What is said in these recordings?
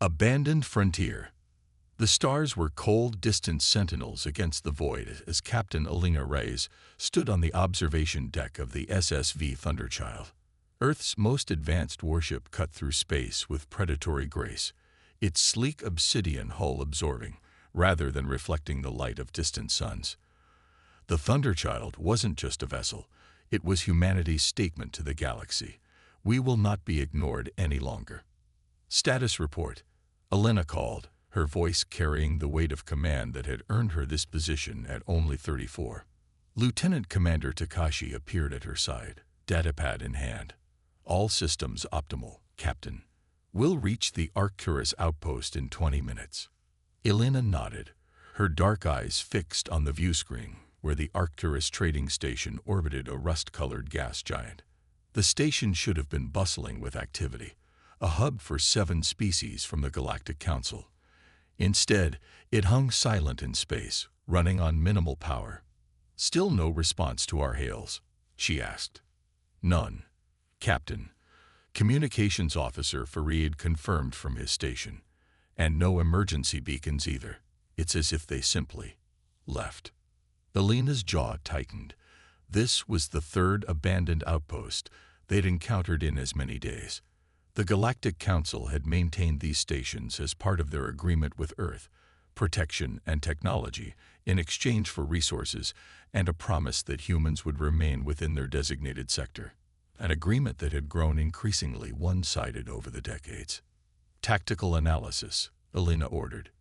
Abandoned frontier. The stars were cold, distant sentinels against the void as Captain Elena Reyes stood on the observation deck of the SSV Thunderchild. Earth's most advanced warship cut through space with predatory grace, its sleek obsidian hull absorbing, rather than reflecting the light of distant suns. The Thunderchild wasn't just a vessel, it was humanity's statement to the galaxy. We will not be ignored any longer. Status report. Elena called, her voice carrying the weight of command that had earned her this position at only 34. Lieutenant Commander Takashi appeared at her side, datapad in hand. All systems optimal, Captain. We'll reach the Arcturus outpost in 20 minutes. Elena nodded, her dark eyes fixed on the viewscreen where the Arcturus trading station orbited a rust-colored gas giant. The station should have been bustling with activity, a hub for 7 species from the Galactic Council. Instead, it hung silent in space, running on minimal power. Still no response to our hails, she asked. None, Captain. Communications Officer Farid confirmed from his station. And no emergency beacons either. It's as if they simply left. Elena's jaw tightened. This was the 3rd abandoned outpost they'd encountered in as many days. The Galactic Council had maintained these stations as part of their agreement with Earth, protection and technology, in exchange for resources and a promise that humans would remain within their designated sector. An agreement that had grown increasingly one-sided over the decades. Tactical analysis, Elena ordered.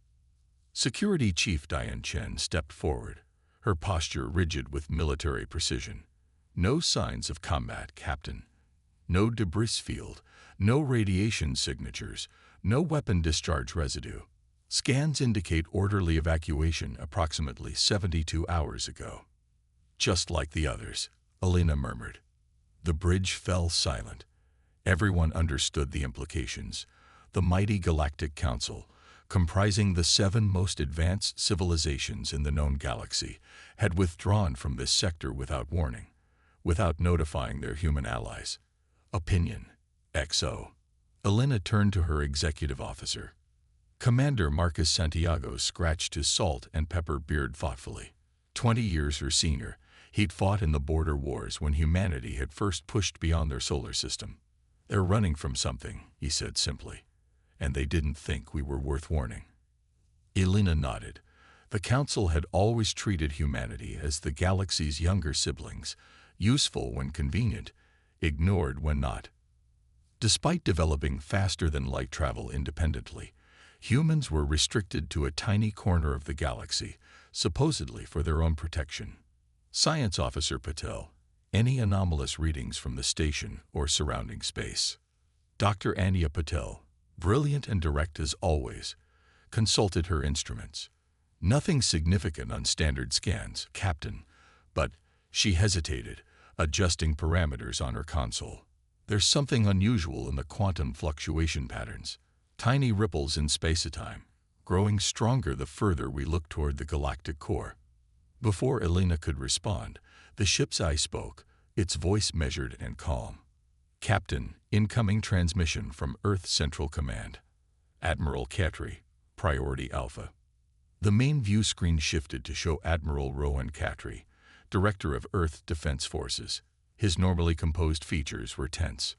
Security Chief Diane Chen stepped forward, her posture rigid with military precision. No signs of combat, Captain. No debris field, no radiation signatures, no weapon discharge residue. Scans indicate orderly evacuation approximately 72 hours ago. Just like the others, Elena murmured. The bridge fell silent. Everyone understood the implications. The mighty Galactic Council, comprising the 7 most advanced civilizations in the known galaxy, had withdrawn from this sector without warning, without notifying their human allies. Opinion. XO. Elena turned to her executive officer. Commander Marcus Santiago scratched his salt and pepper beard thoughtfully. 20 years her senior, he'd fought in the border wars when humanity had first pushed beyond their solar system. They're running from something, he said simply, and they didn't think we were worth warning. Elena nodded. The Council had always treated humanity as the galaxy's younger siblings, useful when convenient, ignored when not. Despite developing faster-than-light travel independently, humans were restricted to a tiny corner of the galaxy, supposedly for their own protection. Science Officer Patel, any anomalous readings from the station or surrounding space? Dr. Anya Patel, brilliant and direct as always, consulted her instruments. Nothing significant on standard scans, Captain, but she hesitated, adjusting parameters on her console. There's something unusual in the quantum fluctuation patterns. Tiny ripples in space-time, growing stronger the further we look toward the galactic core. Before Elena could respond, the ship's eye spoke, its voice measured and calm. Captain, incoming transmission from Earth Central Command. Admiral Katri, Priority Alpha. The main view screen shifted to show Admiral Rowan Katri, Director of Earth Defense Forces. His normally composed features were tense.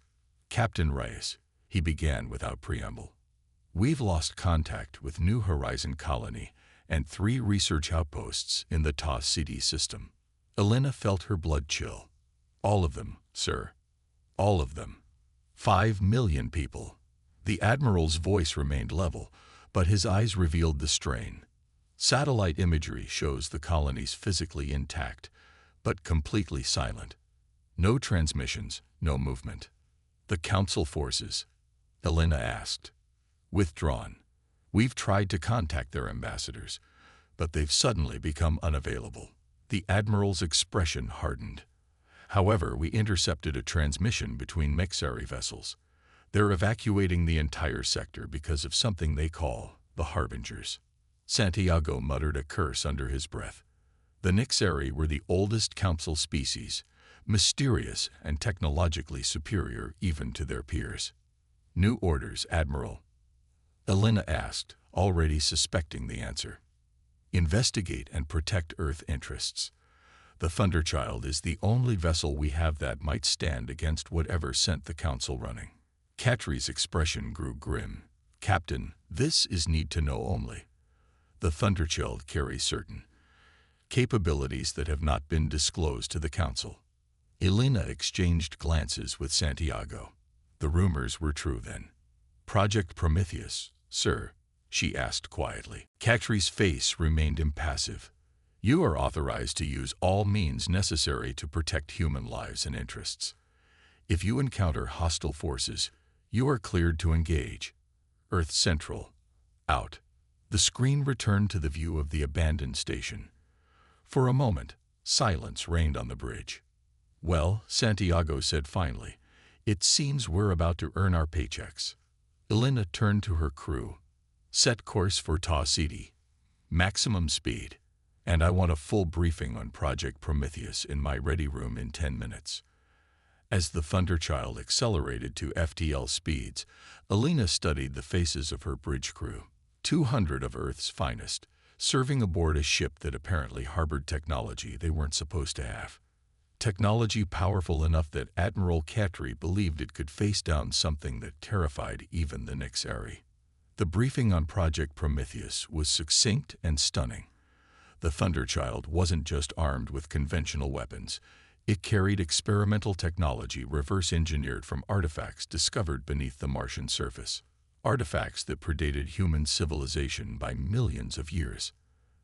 Captain Reyes, he began without preamble. We've lost contact with New Horizon Colony and 3 research outposts in the TOS CD system. Elena felt her blood chill. All of them, sir. All of them. 5 million people. The Admiral's voice remained level, but his eyes revealed the strain. Satellite imagery shows the colonies physically intact, but completely silent. No transmissions, no movement. The Council forces, Elena asked. Withdrawn. We've tried to contact their ambassadors, but they've suddenly become unavailable. The Admiral's expression hardened. However, we intercepted a transmission between Mixari vessels. They're evacuating the entire sector because of something they call the Harbingers. Santiago muttered a curse under his breath. The Nixari were the oldest Council species, mysterious and technologically superior even to their peers. New orders, Admiral. Elena asked, already suspecting the answer. Investigate and protect Earth interests. The Thunderchild is the only vessel we have that might stand against whatever sent the Council running. Catri's expression grew grim. Captain, this is need to know only. The Thunderchild carries certain capabilities that have not been disclosed to the Council. Elena exchanged glances with Santiago. The rumors were true then. Project Prometheus, sir, she asked quietly. Catri's face remained impassive. You are authorized to use all means necessary to protect human lives and interests. If you encounter hostile forces, you are cleared to engage. Earth Central. Out. The screen returned to the view of the abandoned station. For a moment, silence reigned on the bridge. Well, Santiago said finally, it seems we're about to earn our paychecks. Elena turned to her crew. Set course for Taw City. Maximum speed. And I want a full briefing on Project Prometheus in my ready room in 10 minutes. As the Thunderchild accelerated to FTL speeds, Elena studied the faces of her bridge crew. 200 of Earth's finest, serving aboard a ship that apparently harbored technology they weren't supposed to have. Technology powerful enough that Admiral Catri believed it could face down something that terrified even the Nixari. The briefing on Project Prometheus was succinct and stunning. The Thunderchild wasn't just armed with conventional weapons. It carried experimental technology reverse-engineered from artifacts discovered beneath the Martian surface. Artifacts that predated human civilization by millions of years.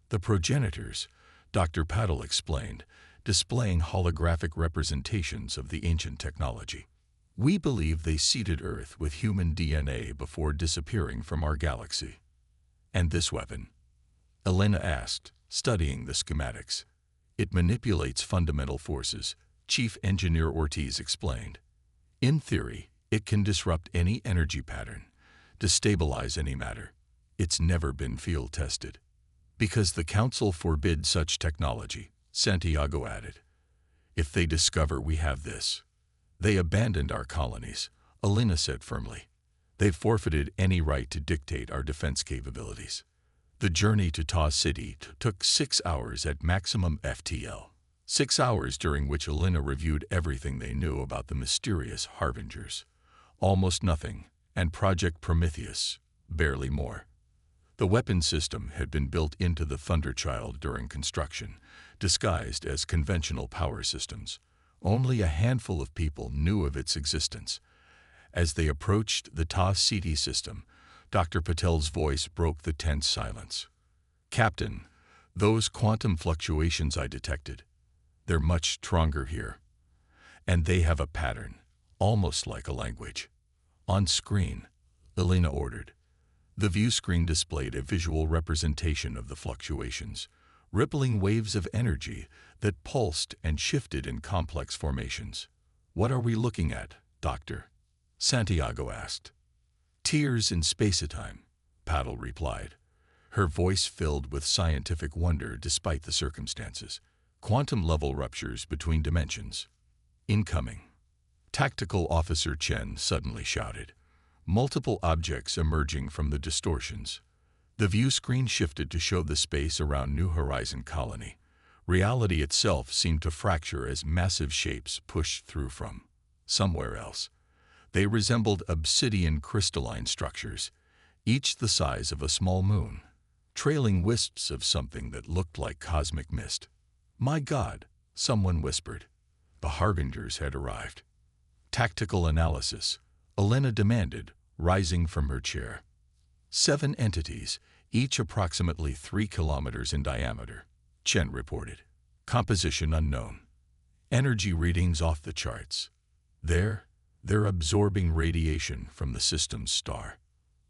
The progenitors, Dr. Paddle explained, displaying holographic representations of the ancient technology. We believe they seeded Earth with human DNA before disappearing from our galaxy. And this weapon? Elena asked, studying the schematics. It manipulates fundamental forces, Chief Engineer Ortiz explained. In theory, it can disrupt any energy pattern, destabilize any matter. It's never been field tested. Because the Council forbids such technology, Santiago added. If they discover we have this, they abandoned our colonies, Elena said firmly. They've forfeited any right to dictate our defense capabilities. The journey to Taw City took 6 hours at maximum FTL. 6 hours during which Elena reviewed everything they knew about the mysterious Harbingers. Almost nothing, and Project Prometheus, barely more. The weapon system had been built into the Thunderchild during construction, disguised as conventional power systems. Only a handful of people knew of its existence. As they approached the Taw City system, Dr. Patel's voice broke the tense silence. Captain, those quantum fluctuations I detected, they're much stronger here. And they have a pattern, almost like a language. On screen, Elena ordered. The view screen displayed a visual representation of the fluctuations, rippling waves of energy that pulsed and shifted in complex formations. What are we looking at, Doctor? Santiago asked. Tears in space-time, Paddle replied, her voice filled with scientific wonder despite the circumstances. Quantum-level ruptures between dimensions. Incoming. Tactical Officer Chen suddenly shouted. Multiple objects emerging from the distortions. The view screen shifted to show the space around New Horizon Colony. Reality itself seemed to fracture as massive shapes pushed through from somewhere else. They resembled obsidian crystalline structures, each the size of a small moon, trailing wisps of something that looked like cosmic mist. My God, someone whispered. The Harbingers had arrived. Tactical analysis, Elena demanded, rising from her chair. 7 entities, each approximately 3 kilometers in diameter, Chen reported. Composition unknown. Energy readings off the charts. They're absorbing radiation from the system's star.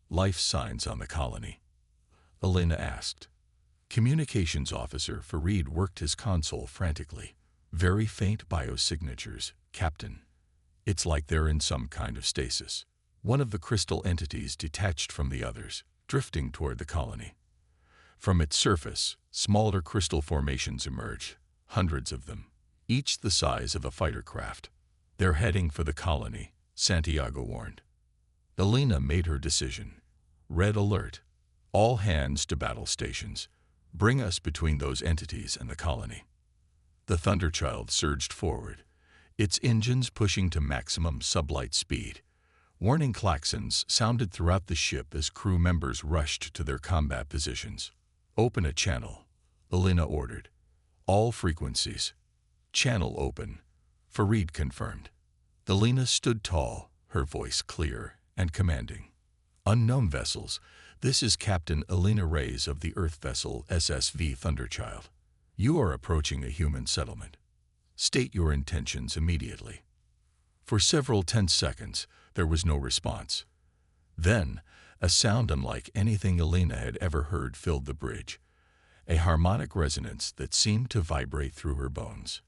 Life signs on the colony. Elena asked. Communications Officer Farid worked his console frantically. Very faint biosignatures, Captain. It's like they're in some kind of stasis. One of the crystal entities detached from the others, drifting toward the colony. From its surface, smaller crystal formations emerged, hundreds of them, each the size of a fighter craft. They're heading for the colony, Santiago warned. Elena made her decision. Red alert. All hands to battle stations. Bring us between those entities and the colony. The Thunderchild surged forward, its engines pushing to maximum sublight speed. Warning klaxons sounded throughout the ship as crew members rushed to their combat positions. Open a channel, Alina ordered. All frequencies. Channel open. Farid confirmed. Alina stood tall, her voice clear and commanding. Unknown vessels, this is Captain Alina Reyes of the Earth vessel SSV Thunderchild. You are approaching a human settlement. State your intentions immediately. For several tense seconds, there was no response. Then, a sound unlike anything Alina had ever heard filled the bridge, a harmonic resonance that seemed to vibrate through her bones.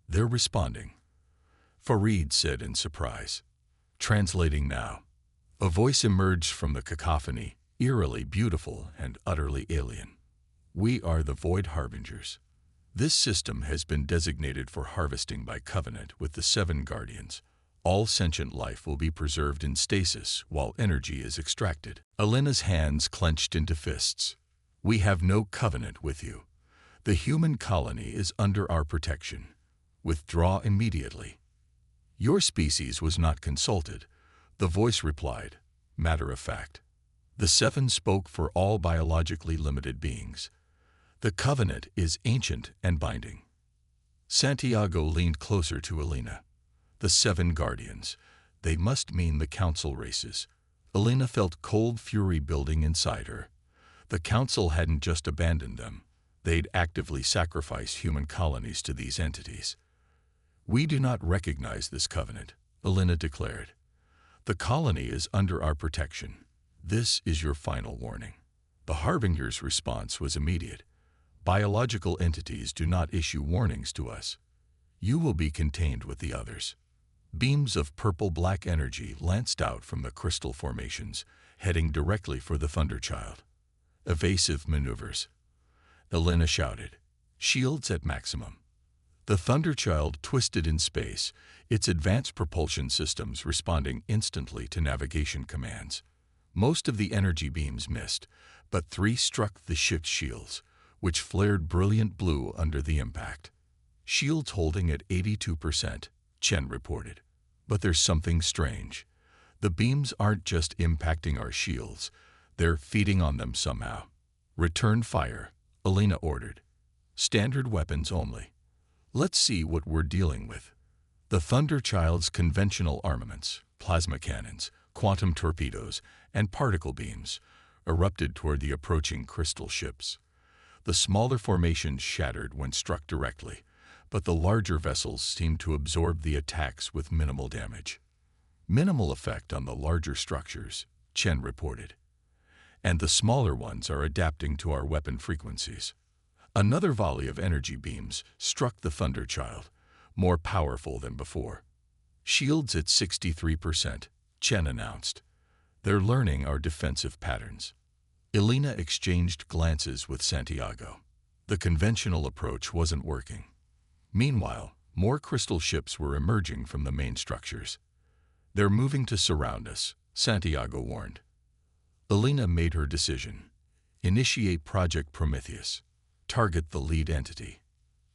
They're responding, Farid said in surprise. Translating now. A voice emerged from the cacophony, eerily beautiful and utterly alien. We are the Void Harbingers. This system has been designated for harvesting by covenant with the Seven Guardians. All sentient life will be preserved in stasis while energy is extracted. Alina's hands clenched into fists. We have no covenant with you. The human colony is under our protection. Withdraw immediately. Your species was not consulted, the voice replied, matter of fact. The Seven spoke for all biologically limited beings. The covenant is ancient and binding. Santiago leaned closer to Alina. The Seven Guardians. They must mean the council races. Alina felt cold fury building inside her. The council hadn't just abandoned them. They'd actively sacrificed human colonies to these entities. We do not recognize this covenant, Alina declared. The colony is under our protection. This is your final warning. The Harbinger's response was immediate. Biological entities do not issue warnings to us. You will be contained with the others. Beams of purple-black energy lanced out from the crystal formations, heading directly for the Thunderchild. Evasive maneuvers. Alina shouted. Shields at maximum. The Thunderchild twisted in space, its advanced propulsion systems responding instantly to navigation commands. Most of the energy beams missed, but 3 struck the ship's shields, which flared brilliant blue under the impact. Shields holding at 82%, Chen reported. But there's something strange. The beams aren't just impacting our shields, they're feeding on them somehow. Return fire, Alina ordered. Standard weapons only. Let's see what we're dealing with. The Thunderchild's conventional armaments, plasma cannons, quantum torpedoes, and particle beams, erupted toward the approaching crystal ships. The smaller formations shattered when struck directly, but the larger vessels seemed to absorb the attacks with minimal damage. Minimal effect on the larger structures, Chen reported. And the smaller ones are adapting to our weapon frequencies. Another volley of energy beams struck the Thunderchild, more powerful than before. Shields at 63%, Chen announced. They're learning our defensive patterns. Alina exchanged glances with Santiago. The conventional approach wasn't working. Meanwhile, more crystal ships were emerging from the main structures. They're moving to surround us, Santiago warned. Alina made her decision. Initiate Project Prometheus. Target the lead entity.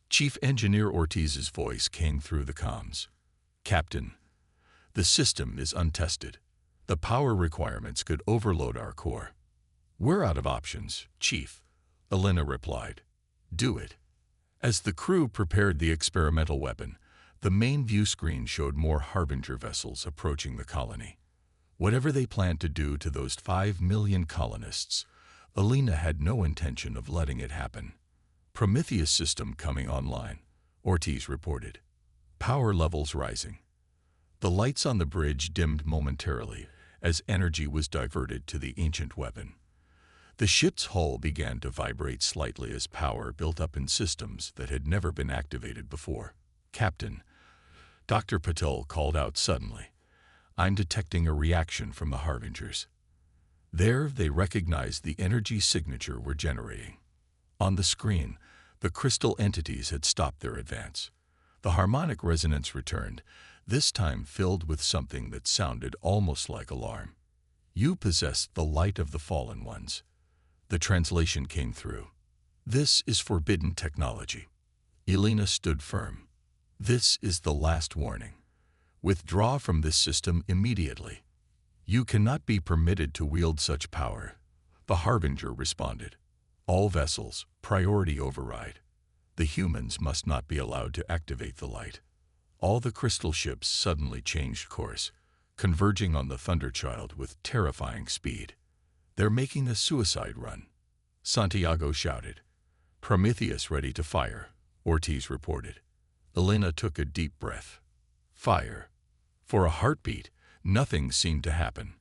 Chief Engineer Ortiz's voice came through the comms. Captain, the system is untested. The power requirements could overload our core. We're out of options, Chief, Alina replied. Do it. As the crew prepared the experimental weapon, the main view screen showed more Harbinger vessels approaching the colony. Whatever they planned to do to those 5 million colonists, Alina had no intention of letting it happen. Prometheus system coming online, Ortiz reported. Power levels rising. The lights on the bridge dimmed momentarily as energy was diverted to the ancient weapon. The ship's hull began to vibrate slightly as power built up in systems that had never been activated before. Captain, Dr. Patel called out suddenly. I'm detecting a reaction from the Harbingers. There, they recognized the energy signature we're generating. On the screen, the crystal entities had stopped their advance. The harmonic resonance returned, this time filled with something that sounded almost like alarm. You possess the light of the fallen ones. The translation came through. This is forbidden technology. Elena stood firm. This is the last warning. Withdraw from this system immediately. You cannot be permitted to wield such power. The Harbinger responded. All vessels, priority override. The humans must not be allowed to activate the light. All the crystal ships suddenly changed course, converging on the Thunderchild with terrifying speed. They're making a suicide run, Santiago shouted. Prometheus ready to fire, Ortiz reported. Elena took a deep breath. Fire. For a heartbeat, nothing seemed to happen.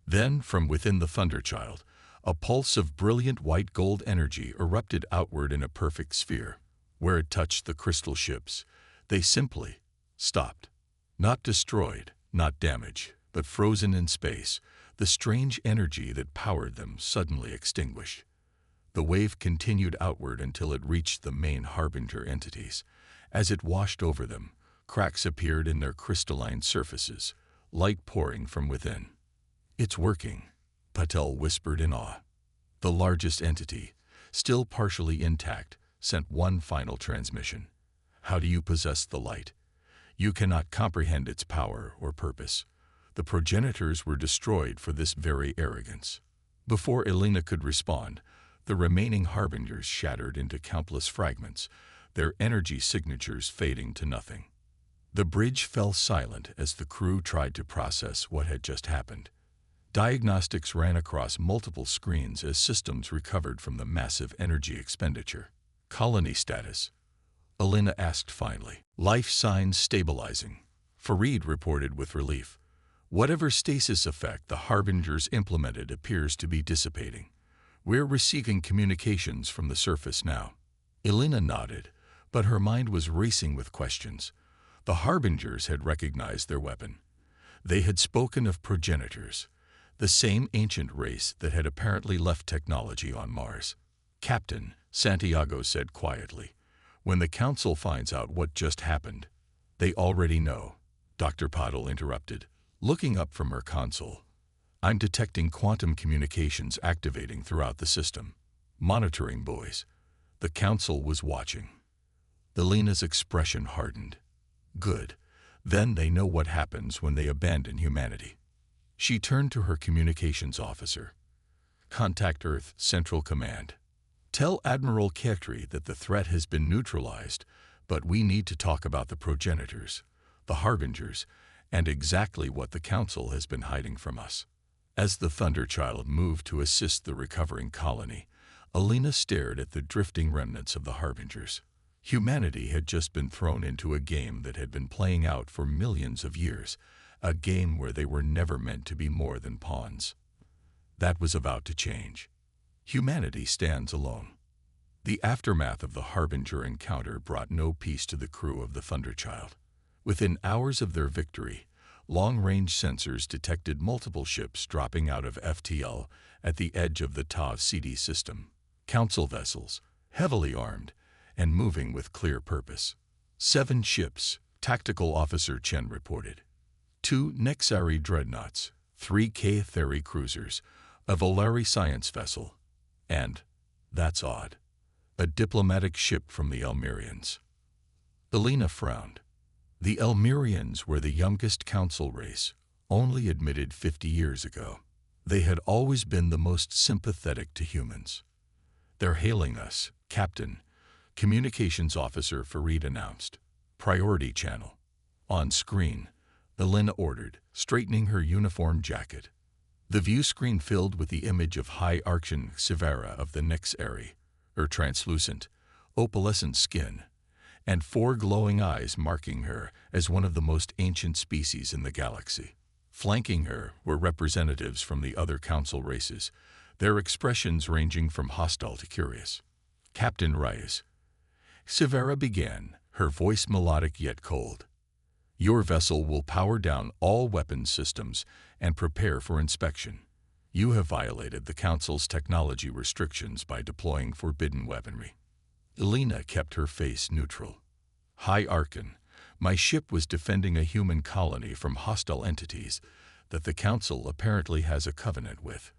Then, from within the Thunderchild, a pulse of brilliant white-gold energy erupted outward in a perfect sphere. Where it touched the crystal ships, they simply stopped. Not destroyed, not damaged, but frozen in space, the strange energy that powered them suddenly extinguished. The wave continued outward until it reached the main Harbinger entities. As it washed over them, cracks appeared in their crystalline surfaces, light pouring from within. It's working, Patel whispered in awe. The largest entity, still partially intact, sent one final transmission. How do you possess the light? You cannot comprehend its power or purpose. The progenitors were destroyed for this very arrogance. Before Elena could respond, the remaining Harbingers shattered into countless fragments, their energy signatures fading to nothing. The bridge fell silent as the crew tried to process what had just happened. Diagnostics ran across multiple screens as systems recovered from the massive energy expenditure. Colony status, Elena asked finally. Life signs stabilizing, Farid reported with relief. Whatever stasis effect the Harbingers implemented appears to be dissipating. We're receiving communications from the surface now. Elena nodded, but her mind was racing with questions. The Harbingers had recognized their weapon. They had spoken of progenitors, the same ancient race that had apparently left technology on Mars. Captain, Santiago said quietly, when the Council finds out what just happened, they already know, Dr. Patel interrupted, looking up from her console. I'm detecting quantum communications activating throughout the system. Monitoring, boys. The Council was watching. Elena's expression hardened. Good. Then they know what happens when they abandon humanity. She turned to her communications officer. Contact Earth Central Command. Tell Admiral Khetri that the threat has been neutralized, but we need to talk about the progenitors, the Harbingers, and exactly what the Council has been hiding from us. As the Thunderchild moved to assist the recovering colony, Elena stared at the drifting remnants of the Harbingers. Humanity had just been thrown into a game that had been playing out for millions of years, a game where they were never meant to be more than pawns. That was about to change. Humanity stands alone. The aftermath of the Harbinger encounter brought no peace to the crew of the Thunderchild. Within hours of their victory, long-range sensors detected multiple ships dropping out of FTL at the edge of the Tav CD system. Council vessels, heavily armed, and moving with clear purpose. 7 ships, Tactical Officer Chen reported. 2 Nexari dreadnoughts, 3 K-Theri cruisers, a Valeri science vessel, and, that's odd, a diplomatic ship from the Elmirians. Elena frowned. The Elmirians were the youngest council race, only admitted 50 years ago. They had always been the most sympathetic to humans. They're hailing us, Captain, Communications Officer Farid announced. Priority channel. On screen, Elena ordered, straightening her uniform jacket. The view screen filled with the image of High Archon Severa of the Nexari, her translucent, opalescent skin, and 4 glowing eyes marking her as one of the most ancient species in the galaxy. Flanking her were representatives from the other council races, their expressions ranging from hostile to curious. Captain Reyes. Severa began, her voice melodic yet cold. Your vessel will power down all weapons systems and prepare for inspection. You have violated the Council's technology restrictions by deploying forbidden weaponry. Elena kept her face neutral. High Archon, my ship was defending a human colony from hostile entities. that the Council apparently has a covenant with.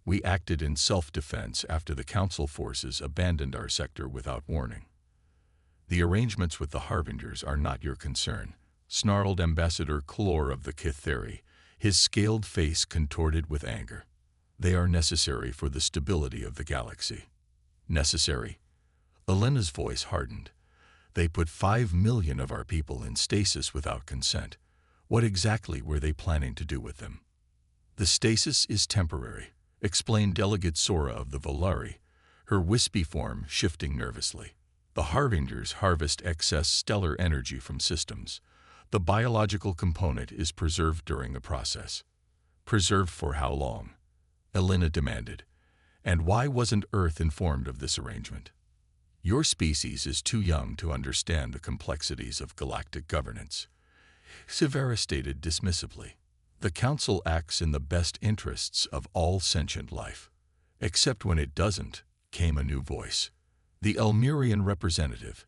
We acted in self-defense after the Council forces abandoned our sector without warning. The arrangements with the Harbingers are not your concern, snarled Ambassador Clore of the Kitheri, his scaled face contorted with anger. They are necessary for the stability of the galaxy. Necessary? Elena's voice hardened. They put 5 million of our people in stasis without consent. What exactly were they planning to do with them? The stasis is temporary, explained Delegate Sora of the Volari, her wispy form shifting nervously. The Harbingers harvest excess stellar energy from systems. The biological component is preserved during the process. Preserved for how long? Elena demanded. And why wasn't Earth informed of this arrangement? Your species is too young to understand the complexities of galactic governance. Severa stated dismissively. The Council acts in the best interests of all sentient life. Except when it doesn't, came a new voice. The Elmurian representative,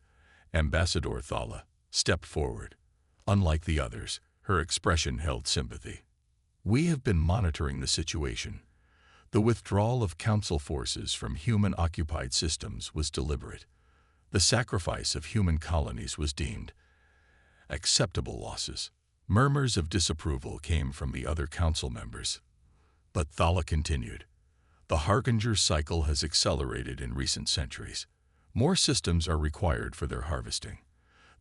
Ambassador Thala, stepped forward. Unlike the others, her expression held sympathy. We have been monitoring the situation. The withdrawal of Council forces from human-occupied systems was deliberate. The sacrifice of human colonies was deemed acceptable losses. Murmurs of disapproval came from the other Council members. But Thala continued. The Harbinger cycle has accelerated in recent centuries. More systems are required for their harvesting.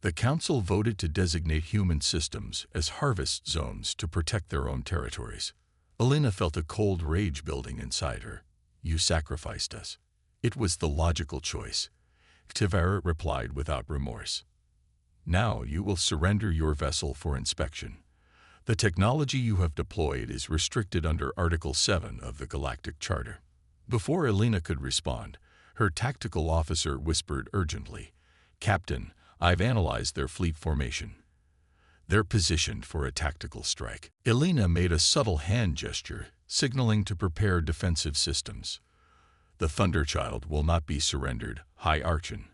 The Council voted to designate human systems as harvest zones to protect their own territories. Elena felt a cold rage building inside her. You sacrificed us. It was the logical choice. Tivera replied without remorse. Now you will surrender your vessel for inspection. The technology you have deployed is restricted under Article 7 of the Galactic Charter. Before Elena could respond, her tactical officer whispered urgently, Captain, I've analyzed their fleet formation. They're positioned for a tactical strike. Elena made a subtle hand gesture, signaling to prepare defensive systems. The Thunderchild will not be surrendered, High Archon.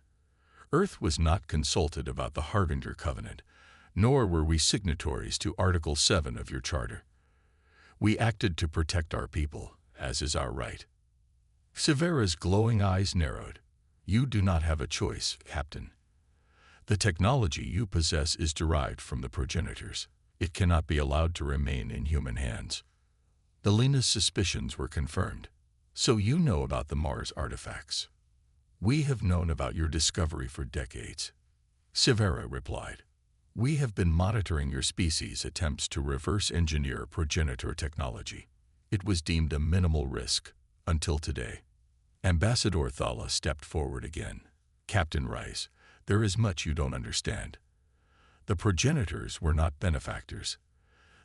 Earth was not consulted about the Harbinger Covenant, nor were we signatories to Article 7 of your charter. We acted to protect our people, as is our right. Severa's glowing eyes narrowed. You do not have a choice, Captain. The technology you possess is derived from the progenitors. It cannot be allowed to remain in human hands. Elena's suspicions were confirmed. So you know about the Mars artifacts. We have known about your discovery for decades. Severa replied. We have been monitoring your species' attempts to reverse engineer progenitor technology. It was deemed a minimal risk, until today. Ambassador Thala stepped forward again. Captain Rice, there is much you don't understand. The progenitors were not benefactors.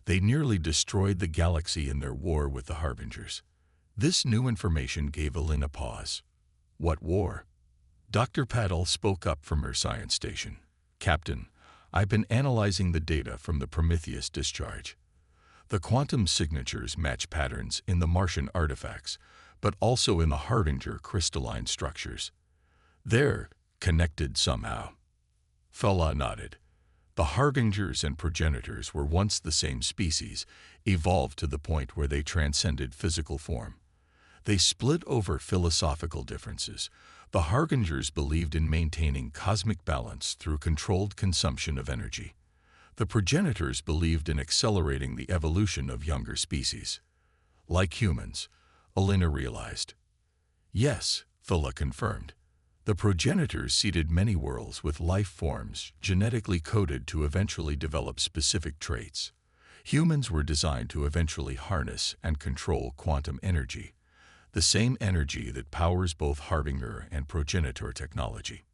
They nearly destroyed the galaxy in their war with the Harbingers. This new information gave Elena pause. What war? Dr. Paddle spoke up from her science station. Captain, I've been analyzing the data from the Prometheus discharge. The quantum signatures match patterns in the Martian artifacts, but also in the Harbinger crystalline structures. They're connected somehow. Thala nodded. The Harbingers and progenitors were once the same species, evolved to the point where they transcended physical form. They split over philosophical differences. The Harbingers believed in maintaining cosmic balance through controlled consumption of energy. The progenitors believed in accelerating the evolution of younger species. Like humans, Elena realized. Yes, Thala confirmed. The progenitors seeded many worlds with life forms genetically coded to eventually develop specific traits. Humans were designed to eventually harness and control quantum energy, the same energy that powers both Harbinger and progenitor technology.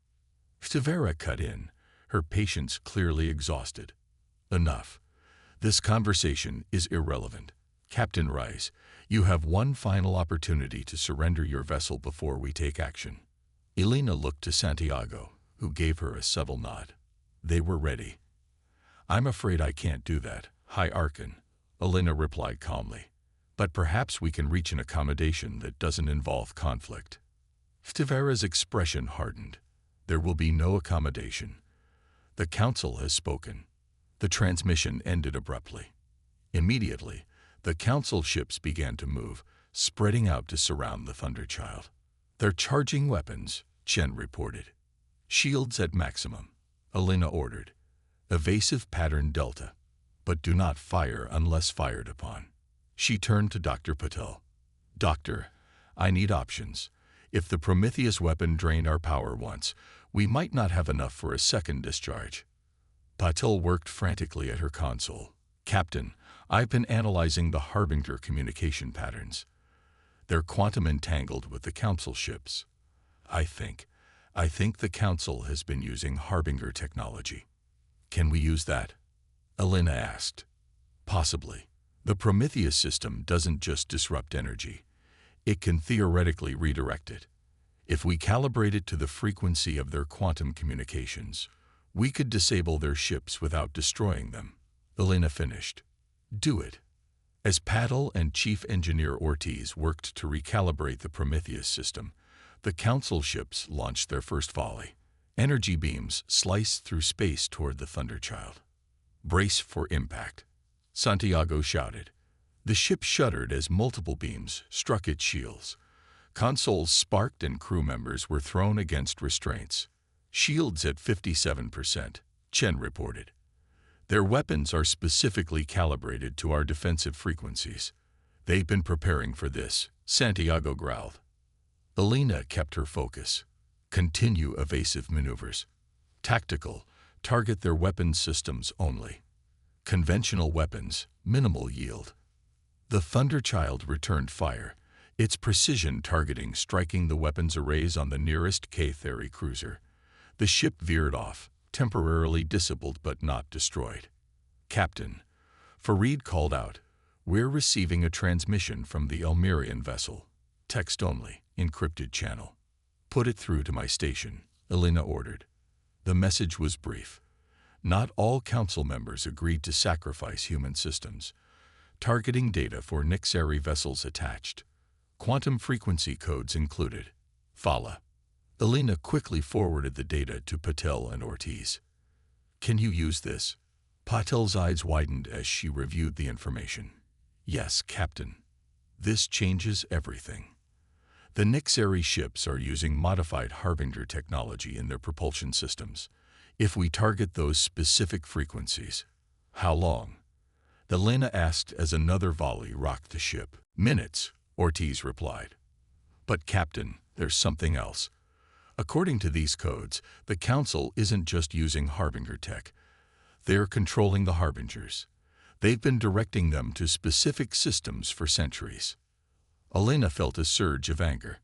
Severa cut in, her patience clearly exhausted. Enough. This conversation is irrelevant. Captain Rice, you have one final opportunity to surrender your vessel before we take action. Elena looked to Santiago, who gave her a subtle nod. They were ready. I'm afraid I can't do that, High Archon, Elena replied calmly. But perhaps we can reach an accommodation that doesn't involve conflict. Severa's expression hardened. There will be no accommodation. The Council has spoken. The transmission ended abruptly. Immediately, The Council ships began to move, spreading out to surround the Thunderchild. "They're charging weapons," Chen reported. "Shields at maximum," Elena ordered. "Evasive pattern Delta. But do not fire unless fired upon." She turned to Dr. Patel. "Doctor, I need options. If the Prometheus weapon drained our power once, we might not have enough for a second discharge." Patel worked frantically at her console. "Captain, I've been analyzing the Harbinger communication patterns. They're quantum entangled with the Council ships. I think the Council has been using Harbinger technology." "Can we use that?" Elena asked. "Possibly. The Prometheus system doesn't just disrupt energy. It can theoretically redirect it. If we calibrate it to the frequency of their quantum communications, we could disable their ships without destroying them." Elena finished. "Do it." As Patel and Chief Engineer Ortiz worked to recalibrate the Prometheus system, the Council ships launched their first volley. Energy beams sliced through space toward the Thunderchild. "Brace for impact," Santiago shouted. The ship shuddered as multiple beams struck its shields. Consoles sparked and crew members were thrown against restraints. "Shields at 57%, Chen reported. "Their weapons are specifically calibrated to our defensive frequencies. They've been preparing for this," Santiago growled. Elena kept her focus. "Continue evasive maneuvers. Tactical, target their weapons systems only. Conventional weapons, minimal yield." The Thunderchild returned fire, its precision targeting striking the weapons arrays on the nearest K-Theory cruiser. The ship veered off, temporarily disabled but not destroyed. "Captain," Farid called out, "we're receiving a transmission from the Elmirian vessel. Text only, encrypted channel." "Put it through to my station," Elena ordered. The message was brief. Not all Council members agreed to sacrifice human systems. Targeting data for Nixari vessels attached. Quantum frequency codes included. Fala. Elena quickly forwarded the data to Patel and Ortiz. "Can you use this?" Patel's eyes widened as she reviewed the information. "Yes, Captain. This changes everything. The Nixari ships are using modified Harbinger technology in their propulsion systems. If we target those specific frequencies..." "How long?" Elena asked as another volley rocked the ship. "Minutes," Ortiz replied. "But Captain, there's something else. According to these codes, the Council isn't just using Harbinger tech. They're controlling the Harbingers. They've been directing them to specific systems for centuries." Elena felt a surge of anger.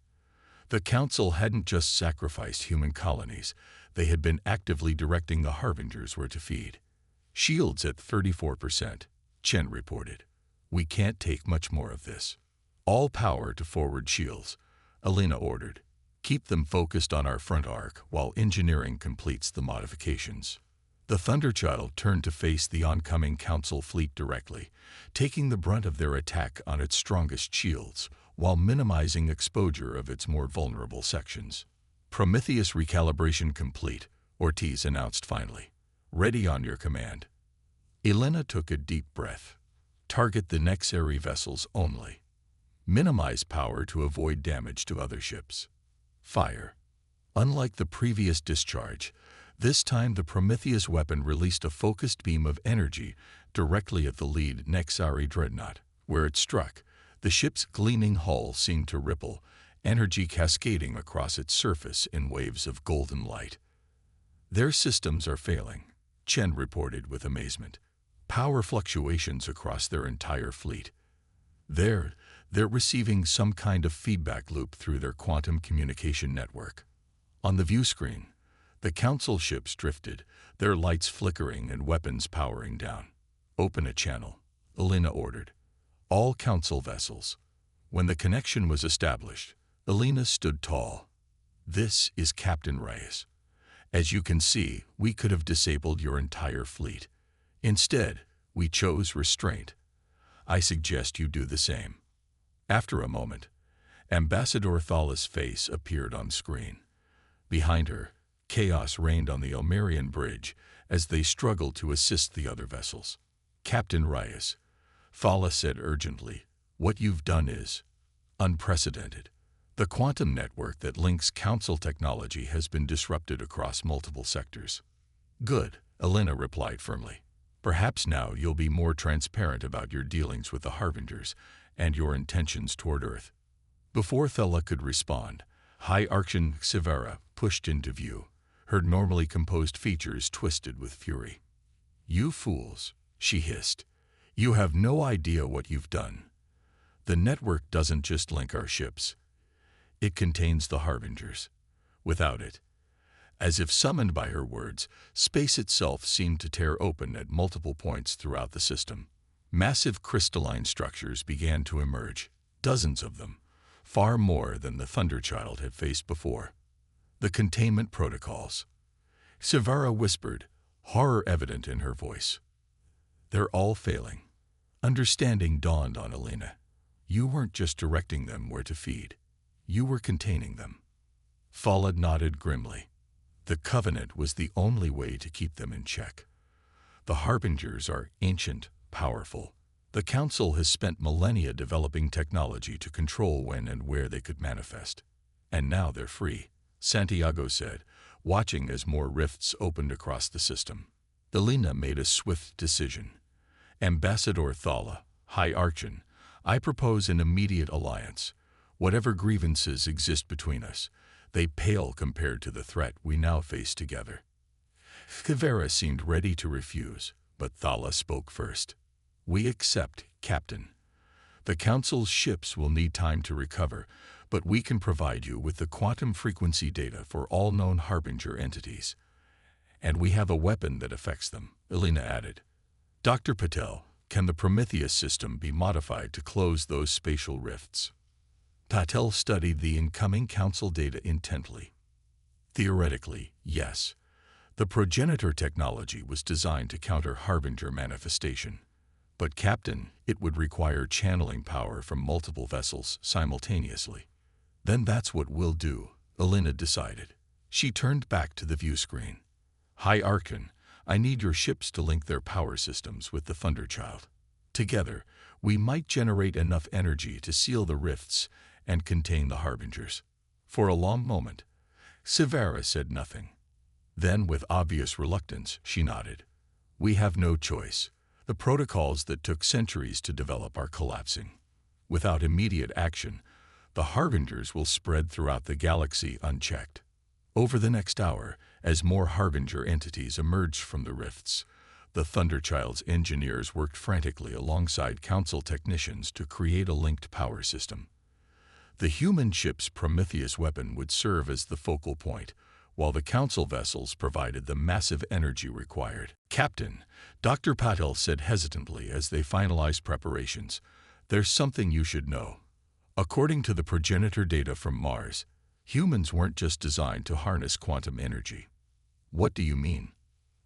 The Council hadn't just sacrificed human colonies, they had been actively directing the Harbingers where to feed. "Shields at 34%, Chen reported. "We can't take much more of this." "All power to forward shields," Elena ordered. "Keep them focused on our front arc while engineering completes the modifications." The Thunderchild turned to face the oncoming Council fleet directly, taking the brunt of their attack on its strongest shields, while minimizing exposure of its more vulnerable sections. "Prometheus recalibration complete," Ortiz announced finally. "Ready on your command." Elena took a deep breath. "Target the Nixari vessels only. Minimize power to avoid damage to other ships. Fire." Unlike the previous discharge, this time the Prometheus weapon released a focused beam of energy directly at the lead Nixari dreadnought. Where it struck, the ship's gleaming hull seemed to ripple, energy cascading across its surface in waves of golden light. "Their systems are failing," Chen reported with amazement. "Power fluctuations across their entire fleet. They're receiving some kind of feedback loop through their quantum communication network." On the view screen, the Council ships drifted, their lights flickering and weapons powering down. "Open a channel," Elena ordered. "All Council vessels." When the connection was established, Elena stood tall. "This is Captain Reyes. As you can see, we could have disabled your entire fleet. Instead, we chose restraint. I suggest you do the same." After a moment, Ambassador Thala's face appeared on screen. Behind her, chaos reigned on the Elmirian bridge as they struggled to assist the other vessels. "Captain Reyes, Thala said urgently. What you've done is unprecedented. The quantum network that links council technology has been disrupted across multiple sectors. Good, Elena replied firmly. Perhaps now you'll be more transparent about your dealings with the Harbingers and your intentions toward Earth. Before Thala could respond, High Archon Severa pushed into view, her normally composed features twisted with fury. You fools, she hissed. You have no idea what you've done. The network doesn't just link our ships. It contains the Harbingers. Without it, as if summoned by her words, space itself seemed to tear open at multiple points throughout the system. Massive crystalline structures began to emerge, dozens of them, far more than the Thunderchild had faced before. The containment protocols. Severa whispered, horror evident in her voice. They're all failing. Understanding dawned on Elena. You weren't just directing them where to feed. You were containing them. Thala nodded grimly. The Covenant was the only way to keep them in check. The Harbingers are ancient, powerful. The Council has spent millennia developing technology to control when and where they could manifest. And now they're free, Santiago said, watching as more rifts opened across the system. Elena made a swift decision. Ambassador Thala, High Archon, I propose an immediate alliance. Whatever grievances exist between us, they pale compared to the threat we now face together. Severa seemed ready to refuse, but Thala spoke first. We accept, Captain. The Council's ships will need time to recover, but we can provide you with the quantum frequency data for all known Harbinger entities. And we have a weapon that affects them, Elena added. Dr. Patel, can the Prometheus system be modified to close those spatial rifts? Patel studied the incoming Council data intently. Theoretically, yes. The progenitor technology was designed to counter Harbinger manifestation. But, Captain, it would require channeling power from multiple vessels simultaneously. Then that's what we'll do, Elena decided. She turned back to the view screen. High Archon, I need your ships to link their power systems with the Thunderchild. Together, we might generate enough energy to seal the rifts and contain the Harbingers. For a long moment, Severa said nothing. Then, with obvious reluctance, she nodded. We have no choice. The protocols that took centuries to develop are collapsing. Without immediate action, the Harbingers will spread throughout the galaxy unchecked. Over the next hour, as more Harbinger entities emerged from the rifts, the Thunderchild's engineers worked frantically alongside Council technicians to create a linked power system. The human ship's Prometheus weapon would serve as the focal point, while the Council vessels provided the massive energy required. Captain, Dr. Patel said hesitantly as they finalized preparations, there's something you should know. According to the progenitor data from Mars, humans weren't just designed to harness quantum energy. What do you mean?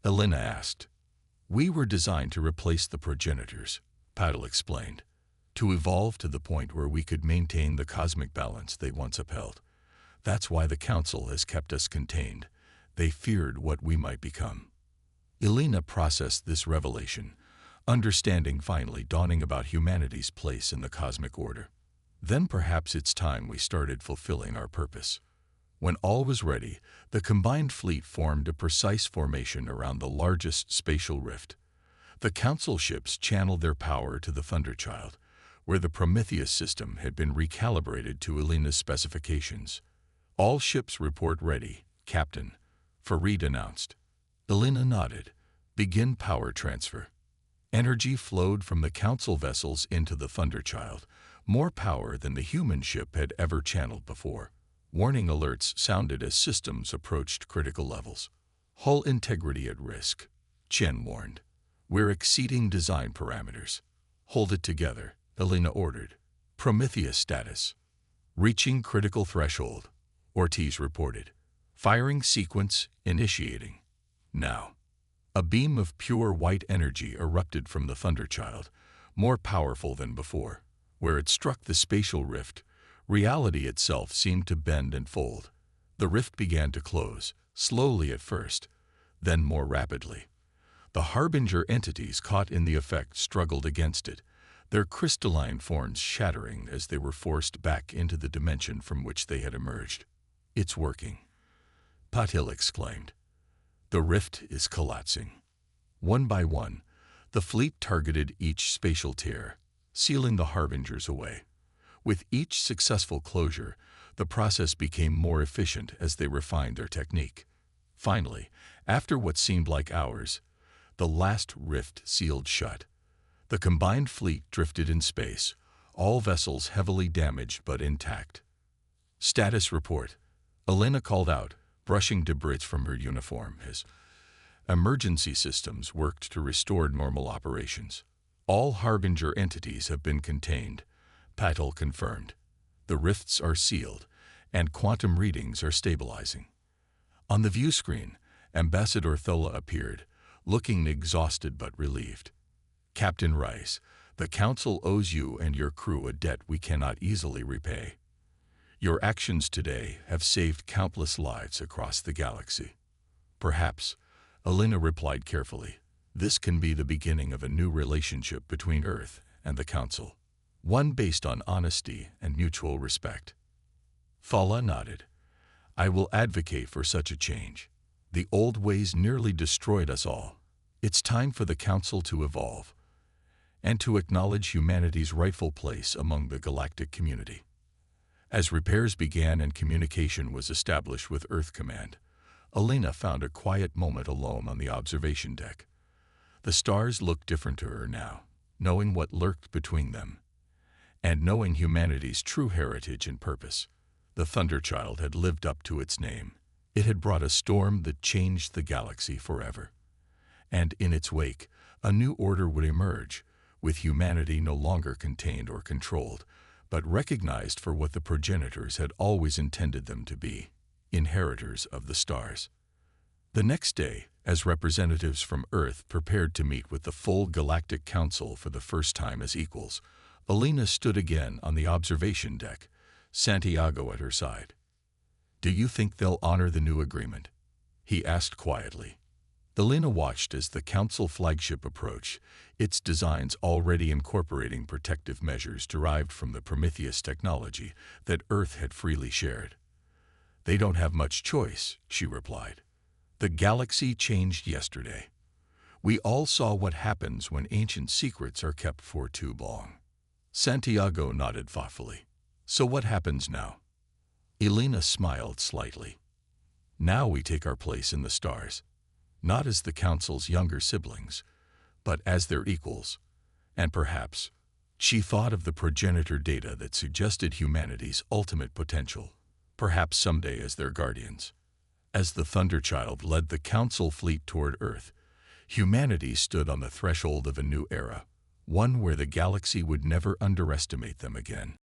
Elena asked. We were designed to replace the progenitors, Patel explained, to evolve to the point where we could maintain the cosmic balance they once upheld. That's why the Council has kept us contained. They feared what we might become. Elena processed this revelation, understanding finally dawning about humanity's place in the cosmic order. Then perhaps it's time we started fulfilling our purpose. When all was ready, the combined fleet formed a precise formation around the largest spatial rift. The Council ships channeled their power to the Thunderchild, where the Prometheus system had been recalibrated to Elena's specifications. All ships report ready, Captain, Farid announced. Elena nodded. Begin power transfer. Energy flowed from the Council vessels into the Thunderchild, more power than the human ship had ever channeled before. Warning alerts sounded as systems approached critical levels. Hull integrity at risk, Chen warned. We're exceeding design parameters. Hold it together, Elena ordered. Prometheus status. Reaching critical threshold, Ortiz reported. Firing sequence initiating. Now. A beam of pure white energy erupted from the Thunderchild, more powerful than before. Where it struck the spatial rift, reality itself seemed to bend and fold. The rift began to close, slowly at first, then more rapidly. The Harbinger entities caught in the effect struggled against it, their crystalline forms shattering as they were forced back into the dimension from which they had emerged. "It's working," Patil exclaimed. "The rift is collapsing." One by one, the fleet targeted each spatial tear, sealing the harbingers away. With each successful closure, the process became more efficient as they refined their technique. Finally, after what seemed like hours, the last rift sealed shut. The combined fleet drifted in space, all vessels heavily damaged but intact. "Status report," Elena called out, brushing debris from her uniform as emergency systems worked to restore normal operations. "All Harbinger entities have been contained," Patil confirmed. "The rifts are sealed, and quantum readings are stabilizing." On the view screen, Ambassador Thola appeared, looking exhausted but relieved. "Captain Rice, the Council owes you and your crew a debt we cannot easily repay. Your actions today have saved countless lives across the galaxy." "Perhaps," Elena replied carefully, "this can be the beginning of a new relationship between Earth and the Council, one based on honesty and mutual respect." Thala nodded. "I will advocate for such a change. The old ways nearly destroyed us all. It's time for the Council to evolve and to acknowledge humanity's rightful place among the galactic community." As repairs began and communication was established with Earth Command, Elena found a quiet moment alone on the observation deck. The stars looked different to her now, knowing what lurked between them, and knowing humanity's true heritage and purpose. The Thunderchild had lived up to its name. It had brought a storm that changed the galaxy forever. And in its wake, a new order would emerge, with humanity no longer contained or controlled, but recognized for what the progenitors had always intended them to be: inheritors of the stars. The next day, as representatives from Earth prepared to meet with the full Galactic Council for the first time as equals, Elena stood again on the observation deck, Santiago at her side. "Do you think they'll honor the new agreement?" he asked quietly. Elena watched as the Council flagship approached, its designs already incorporating protective measures derived from the Prometheus technology that Earth had freely shared. "They don't have much choice," she replied. "The galaxy changed yesterday. We all saw what happens when ancient secrets are kept for too long." Santiago nodded thoughtfully. "So what happens now?" Elena smiled slightly. "Now we take our place in the stars, not as the Council's younger siblings, but as their equals. And perhaps," she thought of the progenitor data that suggested humanity's ultimate potential, "perhaps someday as their guardians." As the Thunderchild led the Council fleet toward Earth, humanity stood on the threshold of a new era, one where the galaxy would never underestimate them again.